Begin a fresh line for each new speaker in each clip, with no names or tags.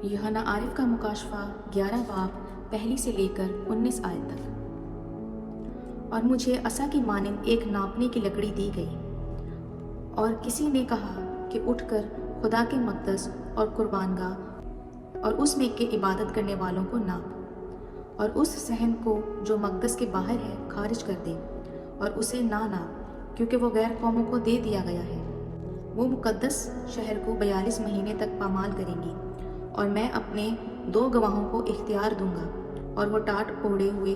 यूहन्ना आरिफ का मुकाशफा 11 बाब पहली से लेकर 19 आयत तक। और मुझे असा की मानिंद एक नापने की लकड़ी दी गई, और किसी ने कहा कि उठकर खुदा के मक़दस और कुर्बानगाह और उसमें के इबादत करने वालों को नाप, और उस सहन को जो मक़दस के बाहर है खारिज कर दे, और उसे ना नाप, क्योंकि वो गैर कौमों को दे दिया गया है। वो मुक़द्दस शहर को 42 महीने तक पामाल करेंगी, और मैं अपने 2 गवाहों को इख्तियार दूंगा, और वो टाट ओढ़े हुए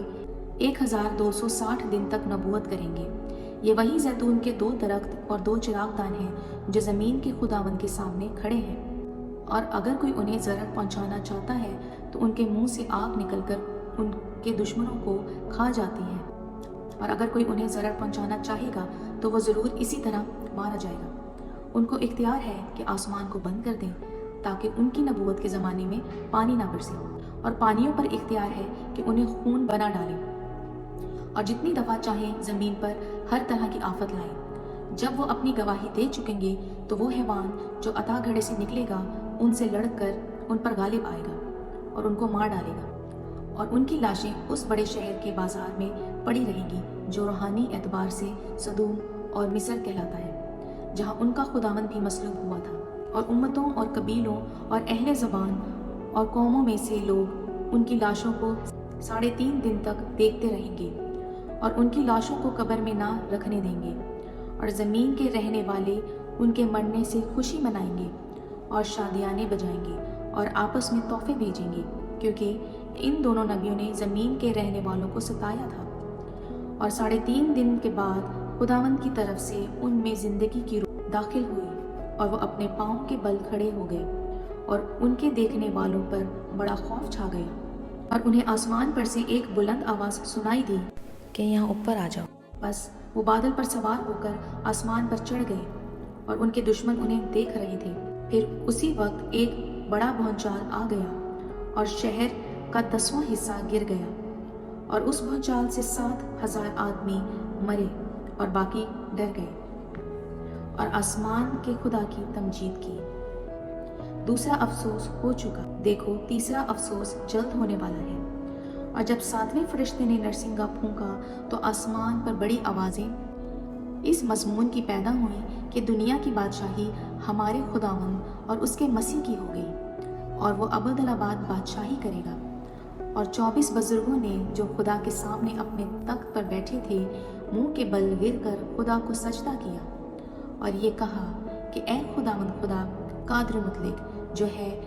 1260 दिन तक नबूवत करेंगे। ये वही जैतून के 2 दरख्त और 2 चिरागदान हैं जो ज़मीन के खुदावंद के सामने खड़े हैं, और अगर कोई उन्हें ज़रर पहुंचाना चाहता है तो उनके मुंह से आग निकलकर उनके दुश्मनों को खा जाती है, और अगर कोई उन्हें ज़रर पहुंचाना चाहेगा तो वो ज़रूर इसी तरह मारा जाएगा। उनको इख्तियार है कि आसमान को बंद कर दें ताकि उनकी नबूवत के ज़माने में पानी ना बरसे, और पानियों पर इख्तियार है कि उन्हें खून बना डालें, और जितनी दफ़ा चाहें ज़मीन पर हर तरह की आफत लाएं। जब वो अपनी गवाही दे चुकेंगे तो वो हैवान जो अता घड़े से निकलेगा उनसे लड़कर उन पर गालिब आएगा और उनको मार डालेगा, और उनकी लाशें उस बड़े शहर के बाजार में पड़ी रहेंगी जो रूहानी एतबार से सदूम और मिस्र कहलाता है, जहाँ उनका खुदावंद भी मसलूब हुआ था। और उम्मतों और कबीलों और अहले ज़बान और कौमों में से लोग उनकी लाशों को 3.5 दिन तक देखते रहेंगे, और उनकी लाशों को कब्र में ना रखने देंगे, और ज़मीन के रहने वाले उनके मरने से खुशी मनाएंगे और शादियाने बजाएंगे और आपस में तोहफे भेजेंगे, क्योंकि इन दोनों नबियों ने ज़मीन के रहने वालों को सताया था। और 3.5 दिन के बाद खुदावंद की तरफ से उनमें ज़िंदगी की रूह दाखिल हुई, और वो अपने पाँव के बल खड़े हो गए, और उनके देखने वालों पर बड़ा खौफ छा गया, और उन्हें आसमान पर से एक बुलंद आवाज़ सुनाई दी कि यहाँ ऊपर आ जाओ। बस वो बादल पर सवार होकर आसमान पर चढ़ गए, और उनके दुश्मन उन्हें देख रहे थे। फिर उसी वक्त एक बड़ा भूचाल आ गया, और शहर का 10वां हिस्सा गिर गया, और उस भूचाल से 7,000 आदमी मरे और बाकी डर गए और आसमान के खुदा की तमजीद की। दूसरा अफसोस हो चुका, देखो तीसरा अफसोस जल्द होने वाला है। और जब 7वें फरिश्ते ने नरसिंगा फूंका तो आसमान पर बड़ी आवाज़ें इस मज़मून की पैदा हुई कि दुनिया की बादशाही हमारे खुदावंद और उसके मसीह की हो गई, और वो अबदलाबाद बादशाही करेगा। और 24 बुजुर्गों ने जो खुदा के सामने अपने तख्त पर बैठे थे मुंह के बल गिरकर खुदा को सजदा किया, और ये कहा कि ऐ खुदावंद खुदा कादिर मुतलक जो है